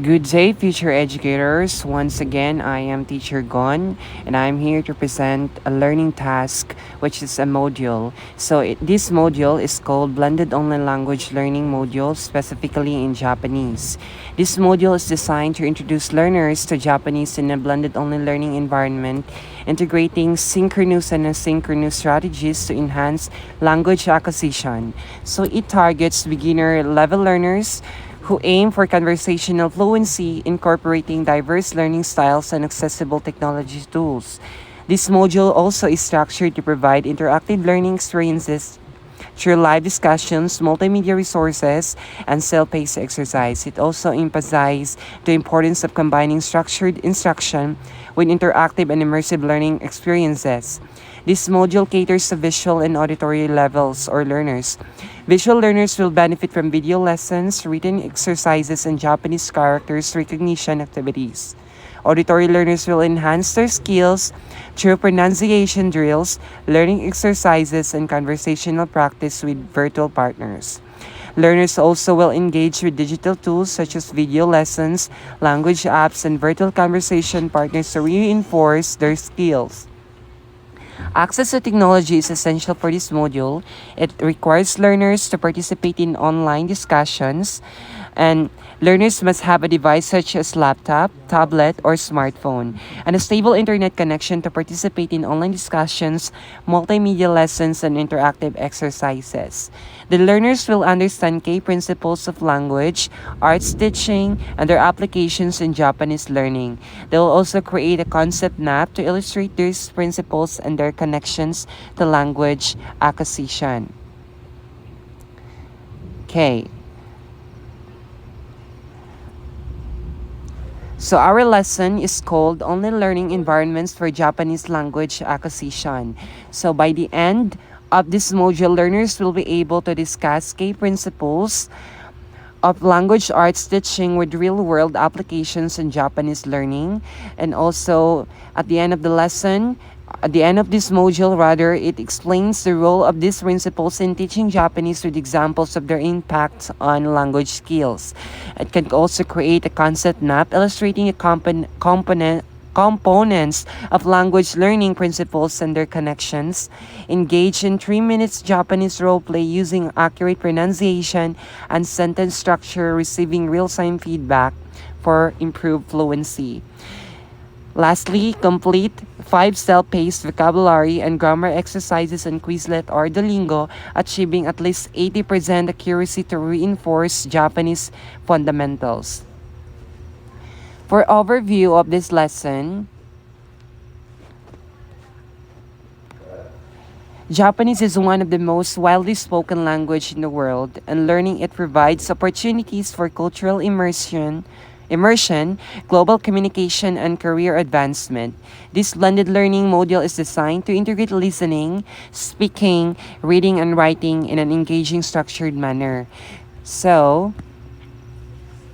Good day, future educators. Once again, I am Teacher Gon, and I'm here to present a learning task, which is a module. This module is called Blended Online Language Learning Module, specifically in Japanese. This module is designed to introduce learners to Japanese in a blended online learning environment, integrating synchronous and asynchronous strategies to enhance language acquisition. So, it targets beginner level learners who aim for conversational fluency, incorporating diverse learning styles and accessible technology tools. This module also is structured to provide interactive learning experiences through live discussions, multimedia resources, and self-paced exercise. It also emphasizes the importance of combining structured instruction with interactive and immersive learning experiences. This module caters to visual and auditory levels or learners. Visual learners will benefit from video lessons, written exercises, and Japanese characters recognition activities. Auditory learners will enhance their skills through pronunciation drills, learning exercises, and conversational practice with virtual partners. Learners also will engage with digital tools such as video lessons, language apps, and virtual conversation partners to reinforce their skills. Access to technology is essential for this module. It requires learners to participate in online discussions, and learners must have a device such as laptop, tablet, or smartphone, and a stable internet connection to participate in online discussions, multimedia lessons, and interactive exercises. The learners will understand key principles of language, arts teaching, and their applications in Japanese learning. They will also create a concept map to illustrate these principles and their connections to language acquisition. Okay. So our lesson is called Online Learning Environments for Japanese Language Acquisition. So by the end of this module, learners will be able to discuss key principles of language arts teaching with real-world applications in Japanese learning. And also at the end of the lesson, at the end of this module, rather, it explains the role of these principles in teaching Japanese with examples of their impact on language skills. It can also create a concept map illustrating the components of language learning principles and their connections. Engage in 3 minutes Japanese role play using accurate pronunciation and sentence structure, receiving real-time feedback for improved fluency. Lastly, complete 5 self-paced vocabulary and grammar exercises on Quizlet or Duolingo, achieving at least 80% accuracy to reinforce Japanese fundamentals. For overview of this lesson, Japanese is one of the most widely spoken language in the world, and learning it provides opportunities for cultural immersion, global communication, and career advancement. This blended learning module is designed to integrate listening, speaking, reading, and writing in an engaging, structured manner. So,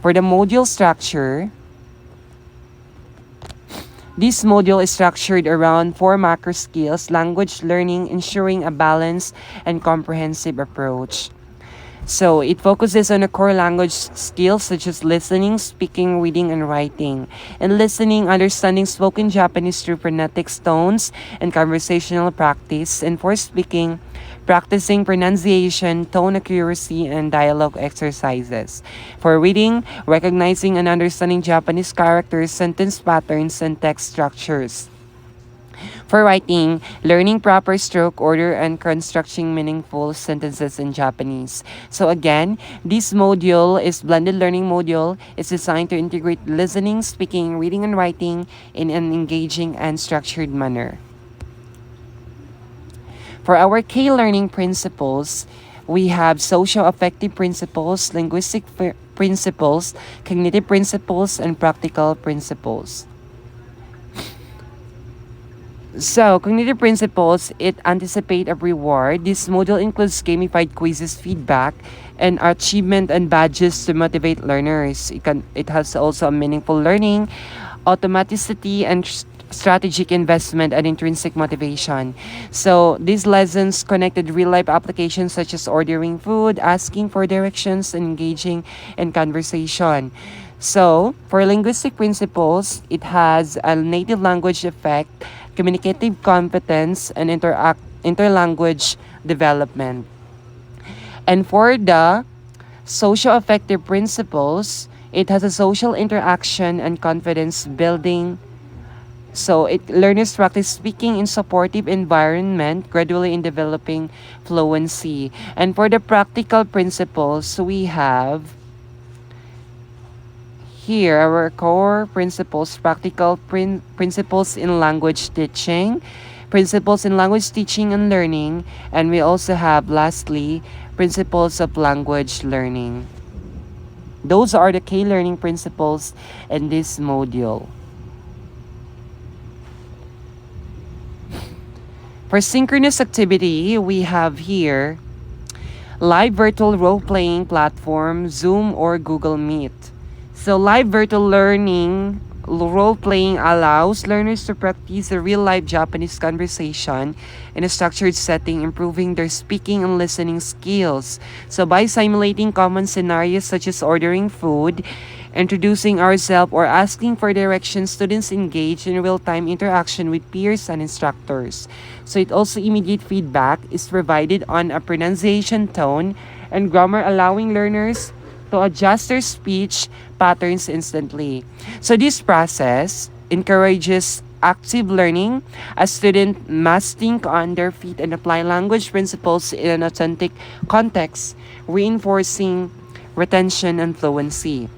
for the module structure, this module is structured around 4 macro skills: language learning, ensuring a balanced and comprehensive approach. So it focuses on the core language skills such as listening, speaking, reading, and writing. In listening, understanding spoken Japanese through phonetic tones and conversational practice. And for speaking, practicing pronunciation, tone accuracy, and dialogue exercises. For reading, recognizing and understanding Japanese characters, sentence patterns, and text structures. For writing, learning proper stroke order and constructing meaningful sentences in Japanese. So again, this module is blended learning module. It's designed to integrate listening, speaking, reading, and writing in an engaging and structured manner. For our key learning principles, we have socio-affective principles, linguistic principles, cognitive principles, and practical principles. So, cognitive principles, it anticipate a reward. This module includes gamified quizzes, feedback, and achievement and badges to motivate learners. It has also a meaningful learning, automaticity, and strategic investment and intrinsic motivation. So these lessons connected real life applications such as ordering food, asking for directions, and engaging in conversation. So for linguistic principles, it has a native language effect, communicative competence, and interlanguage development. And for the socio-affective principles, it has a social interaction and confidence building. So learners practice speaking in supportive environment, gradually in developing fluency. And for the practical principles, we have here our core principles, practical principles in language teaching, principles in language teaching and learning, and we also have lastly principles of language learning. Those are the key learning principles in this module. For synchronous activity, we have here live virtual role-playing platform, Zoom or Google Meet. So live virtual learning role-playing allows learners to practice a real-life Japanese conversation in a structured setting, improving their speaking and listening skills. So by simulating common scenarios such as ordering food, introducing ourselves, or asking for directions, students engage in real-time interaction with peers and instructors. So it also immediate feedback is provided on a pronunciation, tone, and grammar, allowing learners to adjust their speech patterns instantly. So this process encourages active learning. A student must think on their feet and apply language principles in an authentic context, reinforcing retention and fluency.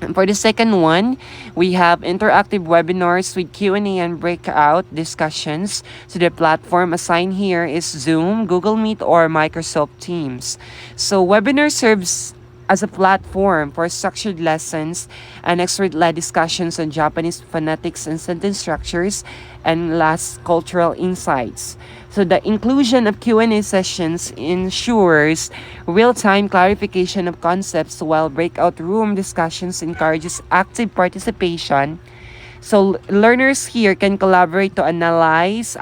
And for the second one, we have interactive webinars with Q&A and breakout discussions. So the platform assigned here is Zoom, Google Meet, or Microsoft Teams. So webinar serves as a platform for structured lessons and expert-led discussions on Japanese phonetics and sentence structures, and last, cultural insights. So the inclusion of Q&A sessions ensures real-time clarification of concepts, while breakout room discussions encourages active participation. So learners here can collaborate to analyze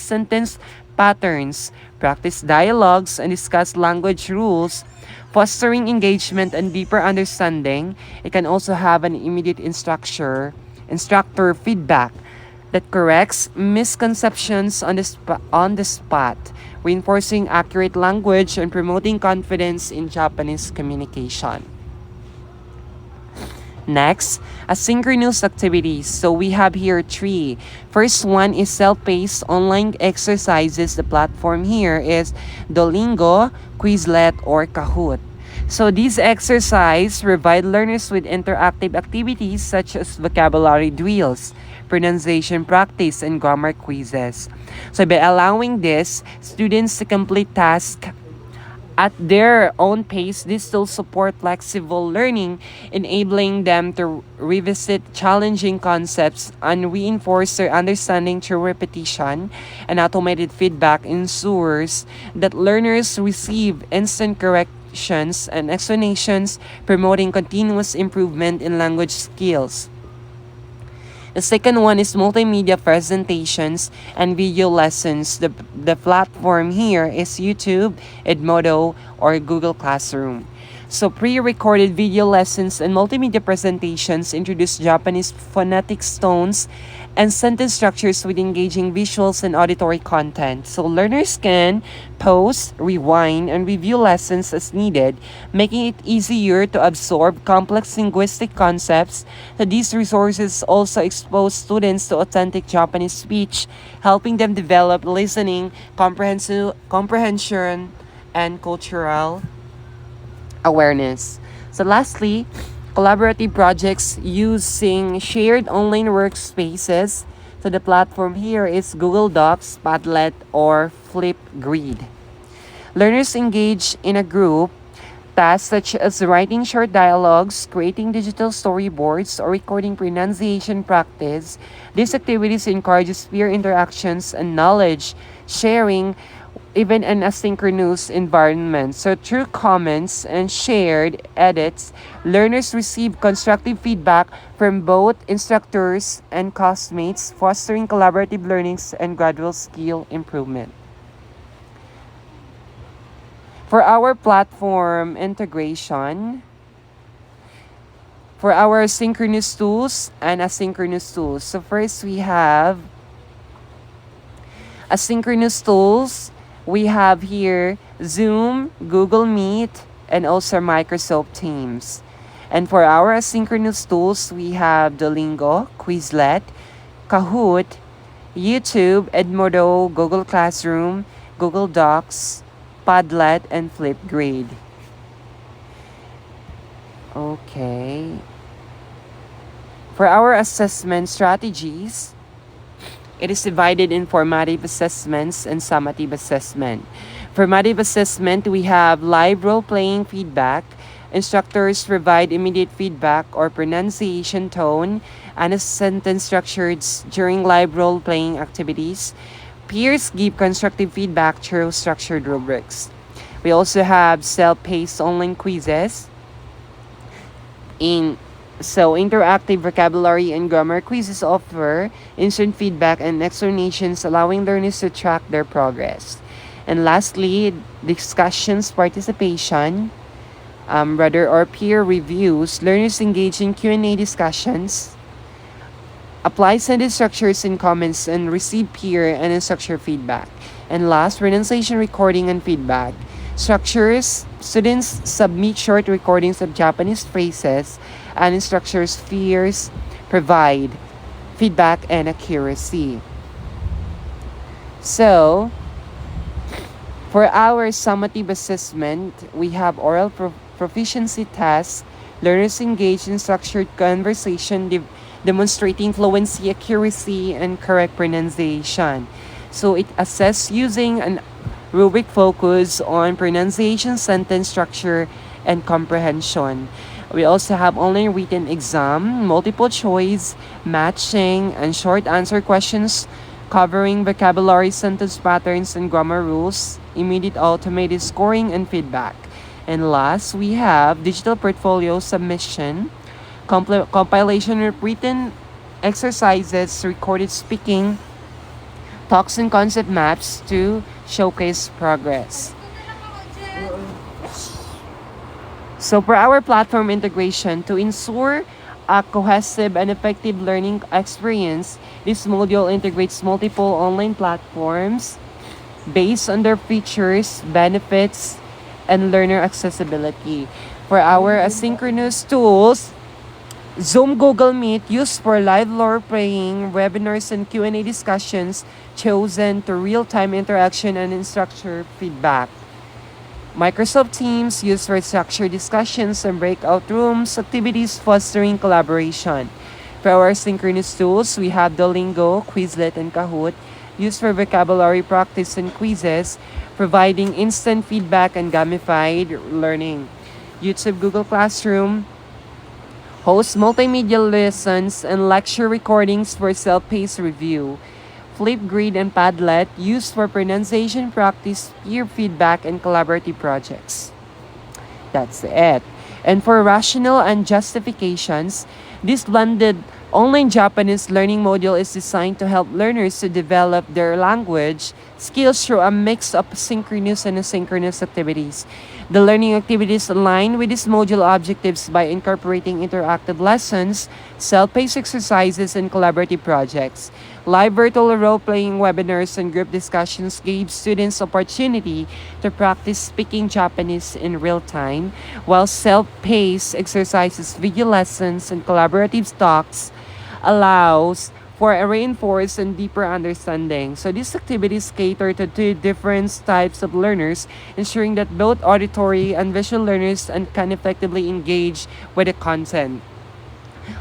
sentence patterns, practice dialogues, and discuss language rules, fostering engagement and deeper understanding. It can also have an immediate instructor feedback that corrects misconceptions on the spot, reinforcing accurate language and promoting confidence in Japanese communication. Next, asynchronous activities. So we have here three. First one is self-paced online exercises. The platform here is Duolingo, Quizlet, or Kahoot. So these exercises provide learners with interactive activities such as vocabulary drills, pronunciation practice, and grammar quizzes. So by allowing this, students to complete tasks at their own pace, this will support flexible learning, enabling them to revisit challenging concepts and reinforce their understanding through repetition. And automated feedback ensures that learners receive instant corrections and explanations, promoting continuous improvement in language skills. The second one is multimedia presentations and video lessons. The platform here is YouTube, Edmodo, or Google Classroom. So pre-recorded video lessons and multimedia presentations introduce Japanese phonetics, tones, and sentence structures with engaging visuals and auditory content. So learners can pause, rewind, and review lessons as needed, making it easier to absorb complex linguistic concepts. So these resources also expose students to authentic Japanese speech, helping them develop listening, comprehension, and cultural awareness. So lastly, collaborative projects using shared online workspaces. So the platform here is Google Docs, Padlet, or Flipgrid. Learners engage in a group tasks such as writing short dialogues, creating digital storyboards, or recording pronunciation practice. These activities encourages peer interactions and knowledge sharing, even in asynchronous environment. So through comments and shared edits, learners receive constructive feedback from both instructors and classmates, fostering collaborative learnings and gradual skill improvement. For our platform integration, for our synchronous tools and asynchronous tools. So first we have asynchronous tools. We have here Zoom, Google Meet, and also Microsoft Teams. And for our asynchronous tools, we have Duolingo, Quizlet, Kahoot, YouTube, Edmodo, Google Classroom, Google Docs, Padlet, and Flipgrid. Okay. For our assessment strategies, it is divided in formative assessments and summative assessment. Formative assessment, we have live role-playing feedback. Instructors provide immediate feedback or pronunciation tone and a sentence structures during live role-playing activities. Peers give constructive feedback through structured rubrics. We also have self-paced online quizzes. Interactive vocabulary and grammar quizzes offer instant feedback and explanations, allowing learners to track their progress. And lastly, discussions participation, or peer reviews. Learners engage in Q&A discussions, apply sentence structures and comments, and receive peer and instructor feedback. And last, pronunciation recording and feedback. Structures, students submit short recordings of Japanese phrases, and instructors peers provide feedback and accuracy. So, for our summative assessment, we have oral proficiency tests. Learners engage in structured conversation, demonstrating fluency, accuracy, and correct pronunciation. So it assesses using an rubric focus on pronunciation, sentence structure, and comprehension. We also have online written exam, multiple choice, matching, and short answer questions covering vocabulary, sentence patterns, and grammar rules, immediate automated scoring, and feedback. And last, we have digital portfolio submission, compilation of written exercises, recorded speaking, talks, and concept maps to showcase progress. So for our platform integration, to ensure a cohesive and effective learning experience, this module integrates multiple online platforms based on their features, benefits, and learner accessibility. For our asynchronous tools, Zoom, Google Meet, used for live role-playing, webinars, and Q&A discussions, chosen to real-time interaction and instructor feedback. Microsoft Teams, used for structured discussions and breakout rooms, activities fostering collaboration. For our synchronous tools, we have Duolingo, Quizlet, and Kahoot, used for vocabulary practice and quizzes, providing instant feedback and gamified learning. YouTube, Google Classroom, hosts multimedia lessons and lecture recordings for self-paced review. Flipgrid and Padlet, used for pronunciation practice, peer feedback, and collaborative projects. That's it. And for rational and justifications, this blended online Japanese learning module is designed to help learners to develop their language skills through a mix of synchronous and asynchronous activities. The learning activities align with this module objectives by incorporating interactive lessons, self-paced exercises, and collaborative projects. Live virtual role-playing webinars and group discussions gave students opportunity to practice speaking Japanese in real time, while self-paced exercises, video lessons, and collaborative talks allows for a reinforced and deeper understanding. So these activities cater to two different types of learners, ensuring that both auditory and visual learners can effectively engage with the content.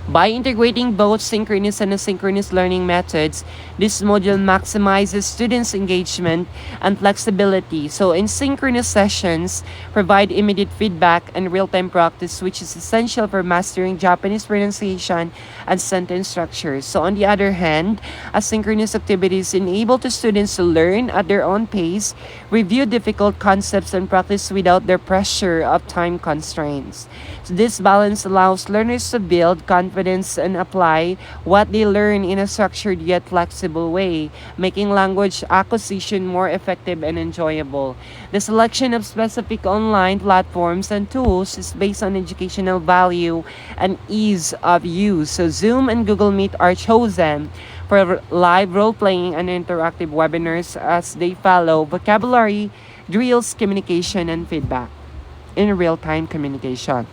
By integrating both synchronous and asynchronous learning methods, this module maximizes students' engagement and flexibility. So, in synchronous sessions, provide immediate feedback and real-time practice, which is essential for mastering Japanese pronunciation and sentence structures. So, on the other hand, asynchronous activities enable the students to learn at their own pace, review difficult concepts, and practice without the pressure of time constraints. So this balance allows learners to build confidence and apply what they learn in a structured yet flexible way, making language acquisition more effective and enjoyable. The selection of specific online platforms and tools is based on educational value and ease of use. So Zoom and Google Meet are chosen for live role playing and interactive webinars as they follow vocabulary, drills, communication, and feedback in real time communication.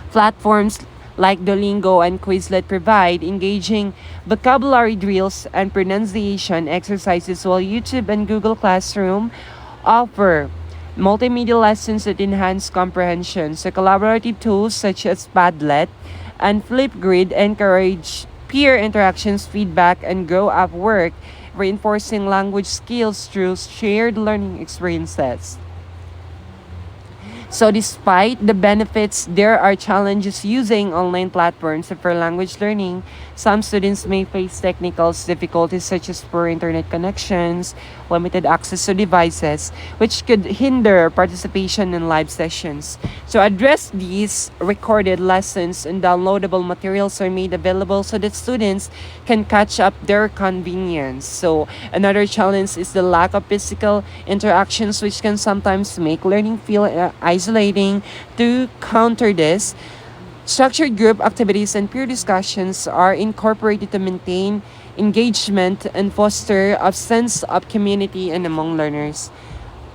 Platforms like Duolingo and Quizlet provide engaging vocabulary drills and pronunciation exercises, while YouTube and Google Classroom offer multimedia lessons that enhance comprehension. So collaborative tools such as Padlet and Flipgrid encourage peer interactions, feedback, and grow up work, reinforcing language skills through shared learning experiences. So, despite the benefits, there are challenges using online platforms for language learning. Some students may face technical difficulties such as poor internet connections, limited access to devices, which could hinder participation in live sessions. To address these, recorded lessons and downloadable materials are made available so that students can catch up their convenience. So, another challenge is the lack of physical interactions, which can sometimes make learning feel isolating. To counter this, structured group activities and peer discussions are incorporated to maintain engagement and foster a sense of community and among learners.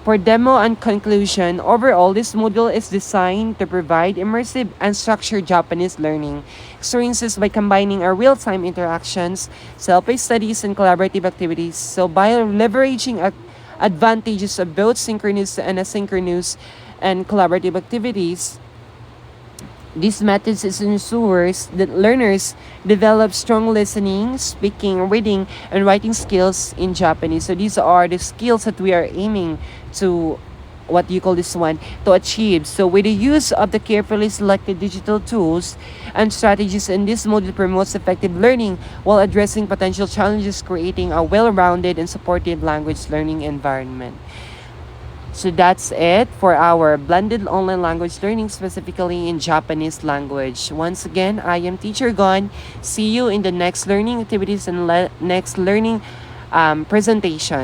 For demo and conclusion, overall, this module is designed to provide immersive and structured Japanese learning experiences by combining our real-time interactions, self-paced studies, and collaborative activities. So by leveraging advantages of both synchronous and asynchronous and collaborative activities, these methods ensures that learners develop strong listening, speaking, reading, and writing skills in Japanese. So these are the skills that we are aiming to what you call this one to achieve. So with the use of the carefully selected digital tools and strategies in this module promotes effective learning while addressing potential challenges, creating a well-rounded and supportive language learning environment. So that's it for our blended online language learning, specifically in Japanese language. Once again, I am Teacher Gon. See you in the next learning activities and next learning presentation.